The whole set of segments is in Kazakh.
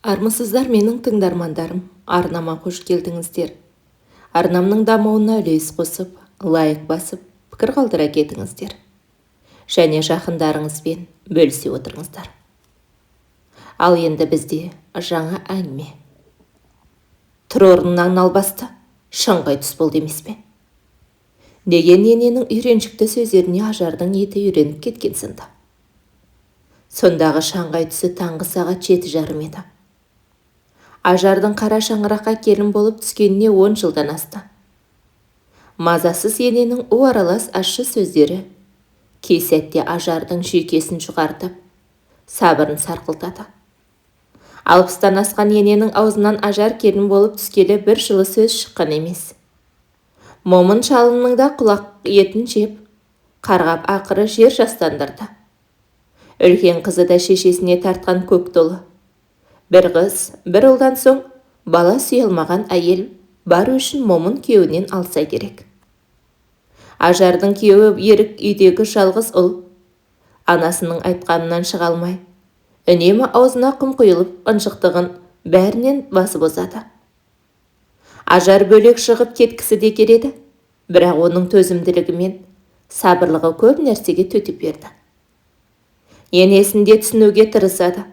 Армысыздар менің тыңдармандарым, арнама қош келдіңіздер. Арнамның дамуына үлес қосып, лайк басып, пікір қалдыра кетіңіздер. Және жақындарыңызбен бөлісе отырыңыздар. Ал енді бізде жаңа әңгіме. Тұр орныңнан албасты, шыңғай түс болды емес пе? Деген ененің үйреншікті сөздеріне Ажардың еті үйреніп кеткен сынды. Сондағы шаңғай түсі таңғы сағат 7:30 еді. Ажардың қара шаңыраққа келін болып түскеніне 10 жылдан асты. Мазасыз ененің у аралас ащы сөздері кей сәтте Ажардың жүйкесін жұқартып, сабырын сарқылтады. 60-тан асқан ененің аузынан Ажар келін болып түскелі бір жылы сөз шыққан емес. Момын шалының да құлақ етін жеп, қарғап ақыры жер жастандырды. Үлкен қызы да шешесіне тартқан көк толы. Бір қыз, бір ұлдан соң бала сүйе алмаған әйел бар үшін момын күйеуінен алса керек. Ажардың күйеуі ерік үйдегі жалғыз ұл, анасының айтқанынан шыға алмай, үнемі аузына құм құйылып ынжықтығын бәрінен басып озады. Ажар бөлек шығып кеткісі де келеді, бірақ оның төзімділігі мен сабырлығы көп нәрсеге төтеп берді. Енесінде түсінуге тырысады.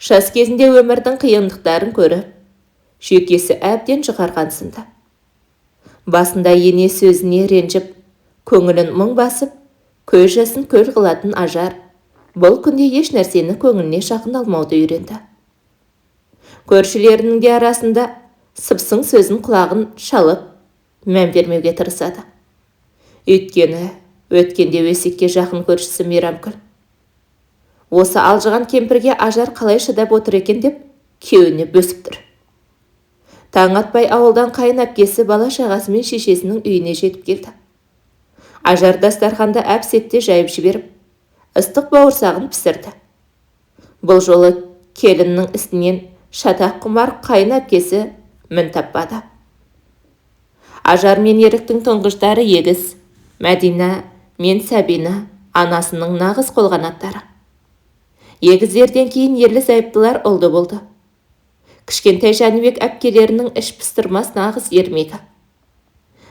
Жас кезінде өмірдің қиындықтарын көріп, жүйкесі әбден жұқарған сынды. Басында ене сөзіне ренжіп, көңілін мұң басып, көз жасын көл қылатын Ажар бұл күнде еш нәрсені көңіліне жақын алмауды үйренді. Көршілерінің де арасында сыпсың сөзін құлағын шалып, мән бермеуге тырысады. Өйткені өткенде өсекке жақын көршісі Мейрамкүл. Осы алжыған кемпірге Ажар қалай шыдап отыр екен деп кеуіне бөсіп тұр. Таң атпай ауылдан қайын әпкесі бала шағасы мен шешесінің үйіне жетіп келді. Ажар дастарханды әп-сәтте жайып жіберіп, ыстық бауырсағын пісірді. Бұл жолы келіннің үстінен шатақ құмар қайын әпкесі мін таппады. Ажар мен Еріктің тұңғыштары егіз, Мәдина мен Сәбина анасының нағыз қолғанаттары. Егіздерден кейін ерлі зайыптылар ұлды болды. Кішкентай Жәнібек әпкелерінің іш пыстырмас нағыз ермегі.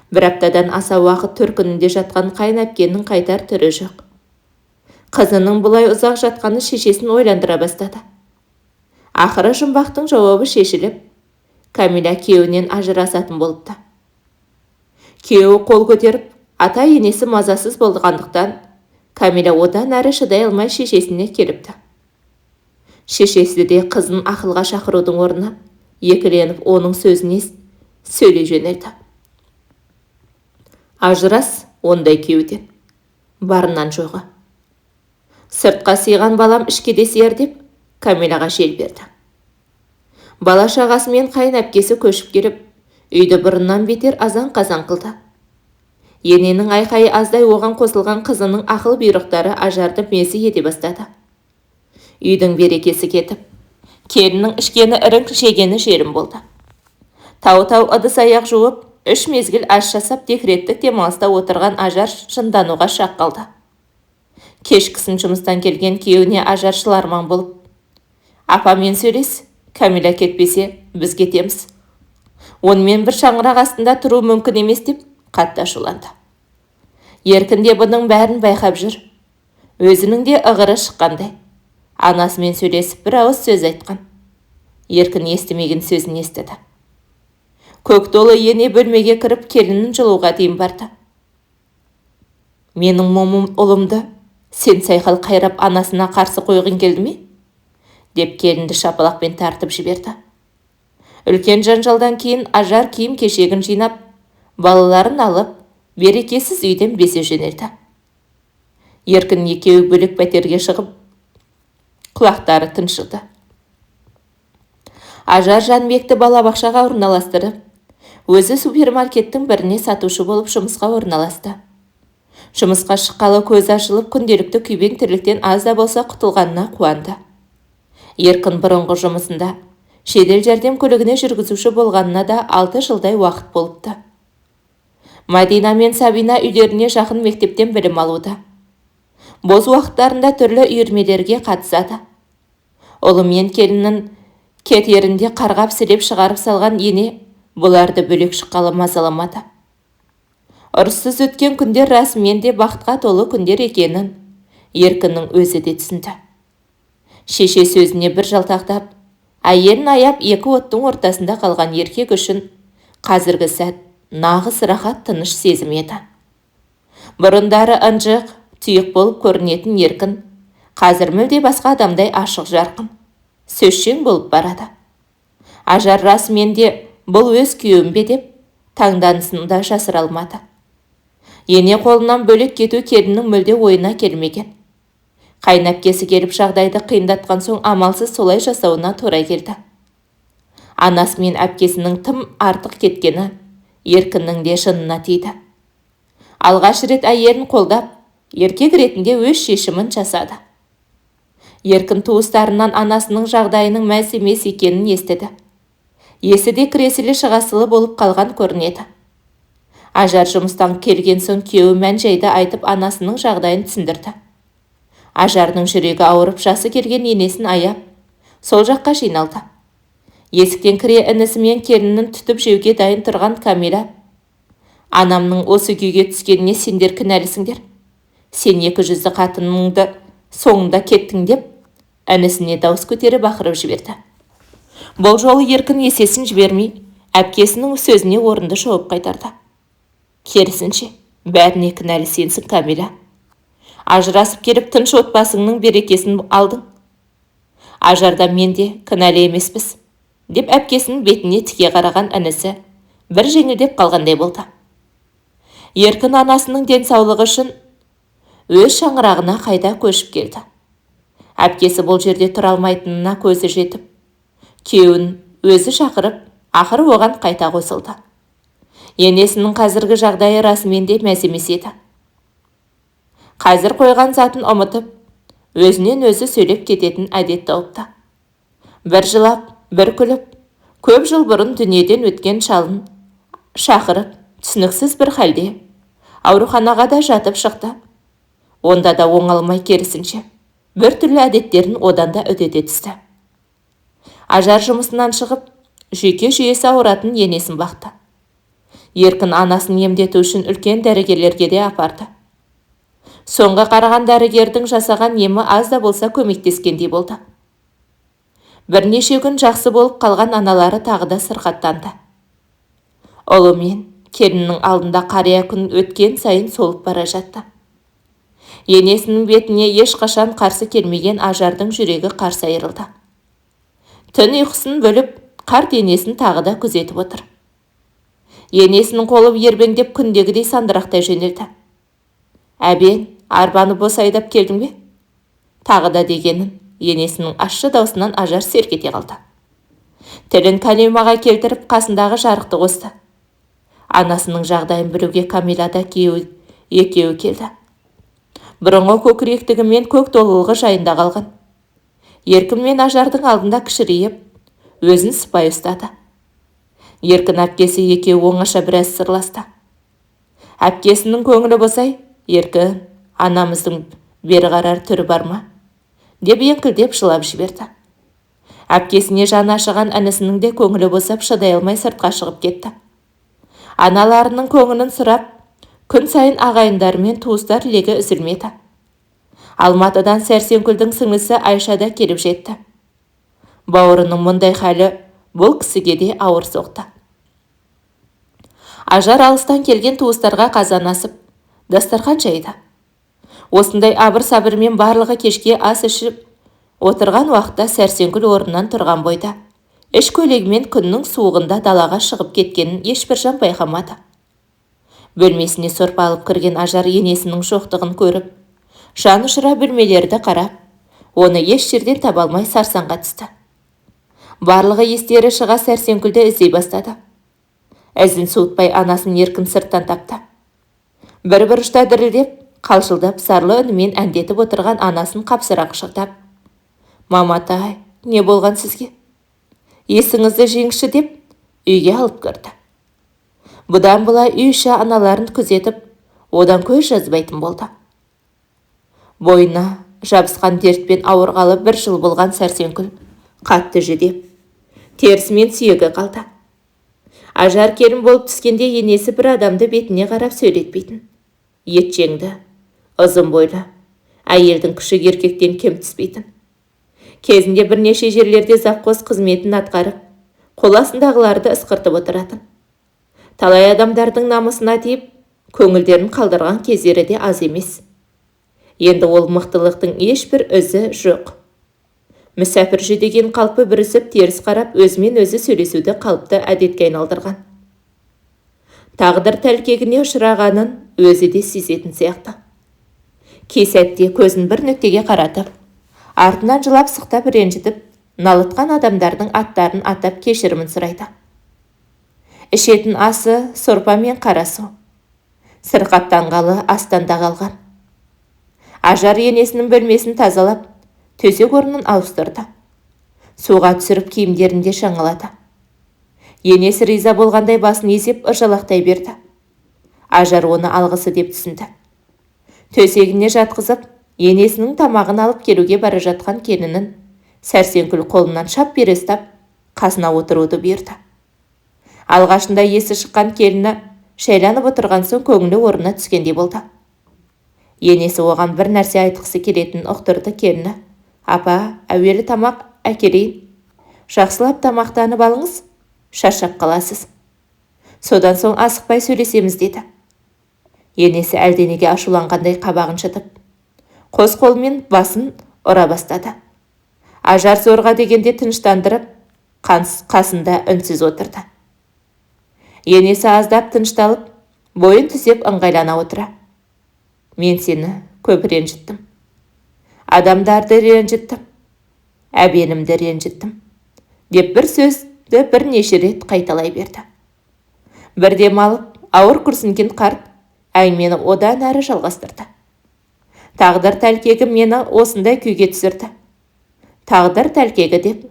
Бір аптадан аса уақыт төркінінде жатқан қайын әпкенің қайтар түрі жоқ. Қызының бұлай ұзақ жатқаны шешесін ойландыра бастады. Ақыры жұмбақтың жауабы шешіліп, Камила күйеуінен ажырасатын болыпты. Күйеуі қол көтеріп, ата енесі мазасыз болғандықтан, Камила одан әрі шыдай алмай шешесіне келіпті. Шешесі де қызын ақылға шақырудың орнына екіленіп оның сөзіне сөйлей жөнелді. Ажырас ондай күйеуден, барынан жоғы. Сыртқа сыйған балам ішке де сыяр деп Камилаға жел берді. Бала шағасы мен қайын әпкесі көшіп келіп, үйді бұрыннан бетер азан-қазан қылды. Ененің айқайы аздай оған қосылған қызының ақыл бұйрықтары Ажарды мезі ете бастады. Үйдің берекесі кетіп, келіннің ішкені ірің жегені жерім болды. Тау-тау ыдыс аяқ жуып, 3 мезгіл ас жасап декреттік демалыста отырған Ажар жындануға шақ қалды. Кешкісін жұмыстан келген күйеуіне Ажар шыларман болып, апамен сөйлес, Камила кетпесе, біз кетеміз. Онымен бір шаңырақ астында тұру мүмкін емес деп қатты ашуланды. Еркінде бұның бәрін байқап жүр. Өзінің де ығыры шыққандай. Анасымен сөйлесіп бір ауыз сөз айтқан. Еркін естімеген сөзін естіді. Көк толы ене бөлмеге кіріп келінін жылуға дейін барды. Менің момым ұлымды сен сайқал қайрап анасына қарсы қойғың келді ме? Деп келінді шапалақпен тартып жіберді. Үлкен жанжалдан кейін Ажар киім кешегін жинап, балаларын алып, берекесіз үйден бесе жөнелді. Еркін екеуі бөлек пәтерге шығып, құлақтары тыншыды. Ажар Жәнібекті балабақшаға орналастырып, өзі супермаркеттің біріне сатушы болып жұмысқа орналасты. Жұмысқа шыққалы көзі ашылып, күнделікті күйбең тірліктен аз да болса құтылғанына қуанды. Еркін бұрынғы жұмысында жедел жәрдем көлігіне жүргізуші болғанына да 6 жылдай уақыт болыпты. Мәдина мен Сәбина үйлеріне жақын мектептен білім алуда. Боз уақыттарында түрлі үйірмелерге қатысады. Ұлы мен келіннің кетерінде қарғап-сілеп шығарып салған ене бұларды бөлек шыққалы мазаламады. Ұрыссыз өткен күндер расымен де бақытқа толы күндер екенін Еркіннің өзі де түсінді. Шеше сөзіне бір жалтақтап, әйелін аяп екі оттың ортасында қалған еркек үшін қазіргі сәт нағыз рахат тыныш сезім еді. Бұрындары ынжық, тұйық болып көрінетін Еркін қазір мүлде басқа адамдай ашық жарқын, сөзшең болып барады. Ажар расымен де бұл өз күйеуім бе деп таңданысын да жасыра алмады. Ене қолынан бөлек кету келіннің мүлде ойына келмеген. Қайнапкесі келіп жағдайды қиындатқан соң амалсыз солай жасауына тура келді. Анасы мен әпкесінің тым артық кеткені Еркіннің де жынына тиді. Алғаш рет әйелін қолдап, еркек ретінде өз шешімін жасады. Еркін туыстарынан анасының жағдайының мәз емес екенін естіді. Есі де кіресілі шығасылы болып қалған көрінеді. Ажар жұмыстан келген соң күйеуі мән-жайды айтып анасының жағдайын түсіндірді. Ажардың жүрегі ауырып жасы келген енесін аяп, сол жаққа жиналды. Есіктен кіре інісі мен келінін түтіп жеуге дайын тұрған Камила: «Анамның осы күйге түскеніне сендер кінәлісіңдер. Сен 200 қатыныңды соңында кеттің» деп інісіне дауыс көтеріп ақырып жіберді. Бұл жолы Еркін есесін жібермей, әпкесінің сөзіне орынды жауап қайтарды. «Керісінше, бәріне кінәлі сенсің, Камила. Ажырасып келіп тыныш отбасыңның берекесін алдың. Ажарда мен де кінәлі емеспіз» деп әпкесінің бетіне тіке қараған інісі бір жеңілдеп қалғандай болды. Еркін анасының денсаулығы үшін өз шаңырағына қайта көшіп келді. Әпкесі бұл жерде тұра алмайтынына көзі жетіп, күйеуін өзі шақырып, ақыры оған қайта қосылды. Енесінің қазіргі жағдайы расымен де мәз емес еді. Қазір қойған затын ұмытып, өзінен өзі сөйлеп кететін әдет тауыпты. Бір жылап, бір күліп, көп жыл бұрын дүниеден өткен шалын шақырып, түсініксіз бір халде ауруханаға да жатып шықты. Онда да оңалмай, керісінше бір түрлі әдеттерін одан да үдете түсті. Ажар жұмысынан шығып, жүйке жүйесі ауыратын енесін бақты. Еркін анасын емдету үшін үлкен дәрігерлерге де апарды. Соңғы қараған дәрігердің жасаған емі аз да болса көмектескендей болды. Бірнеше күн жақсы болып қалған аналары тағы да сырқаттанды. Ұлы мен келіннің алдында қария күн өткен сайын солып бара жатты. Енесінің бетіне ешқашан қарсы келмеген Ажардың жүрегі қарс айырылды. Түн ұйқысын бөліп, қарт енесін тағы да күзетіп отыр. Енесінің қолы ербеңдеп күндегідей сандырақтай жөнелді. «Әбен, арбаны бос айдап келдің бе?» Тағы да дегенін енесінің ащы даусынан Ажар селк ете қалды. Тілін кәлимаға келтіріп қасындағы жарықты қосты. Анасының жағдайын білуге Камила да екеуі келді. Бұрынғы көкіректігі мен көк толылығы жайында қалған. Еркін мен Ажардың алдында кішірейіп, өзін сыпайы ұстады. Еркін әпкесі екеуі оңаша біраз сырласты. Әпкесінің көңілі босай, «Еркін, анамыздың бері қарар түрі бар ма?» деп еңкілдеп жылап жіберді. Әпкесіне жаны ашыған інісінің де көңілі босап шыдай алмай сыртқа шығып кетті. Аналарының көңілін сұрап, күн сайын ағайындар мен туыстар легі үзілмеді. Алматыдан Сәрсенкүлдің сіңлісі Айша да келіп жетті. Бауырының мұндай халі бұл кісіге де ауыр соқты. Ажар алыстан келген туыстарға қазан асып, дастархан жайды. Осындай абыр-сабырмен барлығы кешке ас ішіп отырған уақытта Сәрсенкүл орнынан тұрған бойда іш көйлегімен күннің суығында далаға шығып кеткенін ешбір жан байқамады. Бөлмесіне сорпа алып кірген Ажар енесінің жоқтығын көріп, жан ұшыра бөлмелерді қарап, оны еш жерден таба алмай сарсаңға түсті. Барлығы естері шыға Сәрсенкүлді іздей бастады. Ізін суытпай анасын Еркін сырттан тапты. Бір бұрышта дірілдеп, қалшылдап, сарлы үнімен әндетіп отырған анасын қапсыра құшақтап: «Маматай, не болған сізге? Есіңізді жеңші» деп үйге алып кірді. Бұдан былай үй іші аналарын күзетіп, одан көз жазбайтын болды. Бойына жабысқан дертпен ауырғалы 1 жыл болған Сәрсенкүл қатты жүдеп, терісімен сүйегі қалды. Ажар келін болып түскенде енесі бір адамды бетіне қарап сөйлетпейтін. Етжеңді, ұзын бойлы, әйелдің күші еркектен кем түспейтін. Кезінде бірнеше жерлерде завхоз қызметін атқарып, қол астындағыларды ысқыртып отыратын. Талай адамдардың намысына тиіп, көңілдерін қалдырған кездері де аз емес. Енді ол мықтылықтың ешбір өзі жоқ. Мүсәпір жүдеген қалпы бүрісіп теріс қарап, өзімен өзі сөйлесуді қалыпты әдетке айналдырған. Тағдыр тәлкегіне ұшырағанын өзі де сезетін сияқты. Кей сәтте көзін бір нүктеге қаратып, артынан жылап сықтап ренжітіп, налытқан адамдардың аттарын атап кешірімін сұрайды. Ішетін асы сорпа мен қарасу. Сырқаттанғалы астанда қалған. Ажар енесінің бөлмесін тазалап, төсек орнын ауыстырды. Суға түсіріп киімдерінде шаңылады. Енесі риза болғандай басын изеп ыржалақтай берді. Ажар оны алғысы деп түсінді. Төсегіне жатқызып, енесінің тамағын алып келуге бара жатқан келінін сәрсенкүл қолынан шап бере ұстап, қасына отыруды бұйырды. Алғашында есі шыққан келіні шайланып отырған соң көңілі орнына түскендей болды. Енесі оған бір нәрсе айтқысы келетінін ұқтырды келіні. Апа, әуелі тамақ әкелейін. Жақсылап тамақтанып алыңыз, шаршап қаласыз. Содан соң асықпай сөйлесеміз деді. Енесі әлденеге ашуланғандай қабағын шытып, қос қолымен басын ұра бастады. Ажар зорға дегенде тыныштандырып, қасында үнсіз отырды. Енесі аздап тынышталып, бойын түзеп ыңғайлана отыра. Мен сені көп ренжіттім. Адамдарды ренжіттім, әбенімді ренжіттім, деп бір сөзді бірнеше рет қайталай берді. Бірдем алып, ауыр күрсінген қарт әңгімені одан әрі жалғастырды. Тағдыр тәлкегі мені осындай күйге түсірді. Тағдыр тәлкегі деп,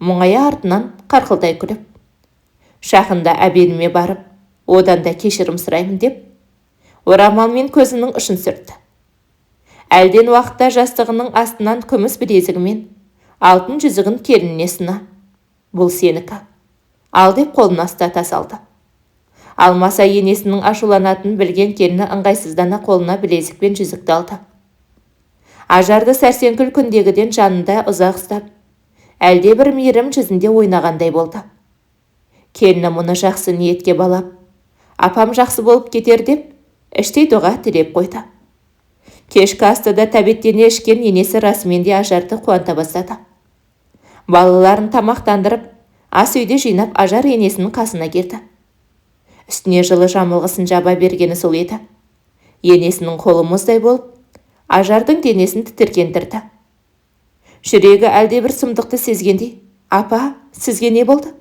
мұңая артынан қарқылдай күліп. Жақында әбеніме барып, одан да кешірім сұраймын деп, орамалмен көзінің ұшын сүртті. Әлден уақытта жастығының астынан күміс білезігімен алтын жүзігін келініне сұна. Бұл сенікі. Ал деп қолына ұстата салды. Алмаса енесінің ашуланатынын білген келіні ыңғайсыздана қолына білезікпен жүзікті алды. Ажарды сәрсенкүл күндегіден жанында ұзақ ұстап, әлде бір мейірім жүзінде ойнағандай болды. Келіні мұны жақсы ниетке балап, апам жақсы болып кетер деп, іштей дұға тілеп қойды. Кешкі астыда тәбеттене ішкен енесі расымен де Ажарды қуанта бастады. Балаларын тамақтандырып, ас үйде жинап, Ажар енесінің қасына келді. Үстіне жылы жамылғысын жаба бергені сол еді. Енесінің қолы мұздай болып, Ажардың денесін тітіркендірді. Жүрегі әлде бір сұмдықты сезгендей, апа, сізге не болды?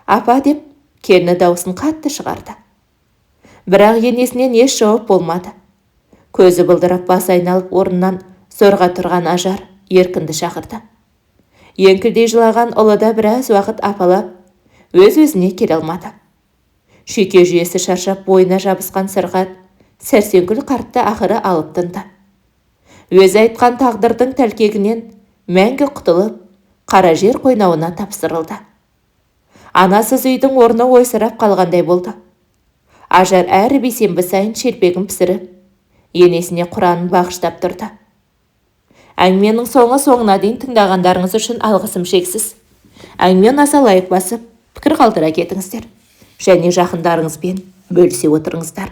Апа деп, келіні даусын қатты шығарды. Бірақ енесінен еш жауап болмады. Көзі бұлдырап бас айналып орнынан зорға тұрған Ажар еркінді шақырды. Еңкілдей жылаған ұлы да біраз уақыт апалап, өз-өзіне келе алмады. Шүйке жүйесі шаршап бойына жабысқан сырқат, сәрсенкүл қартты ақыры алып тынды. Өзі айтқан тағдырдың тәлкегінен мәңгі құтылып, қара жер қойнауына тапсырылды. Анасыз үйдің орны ойсырап қалғандай болды. Ажар әрі бейсенбі сайын шелпегін пісіріп, енесіне Құранын бағыштап тұрды. Әңгіменің соңына дейін тыңдағандарыңыз үшін алғысым шексіз. Әңгіме ұнаса лайк басып, пікір қалдыра кетіңіздер. Және жақындарыңызбен бөлісе отырыңыздар.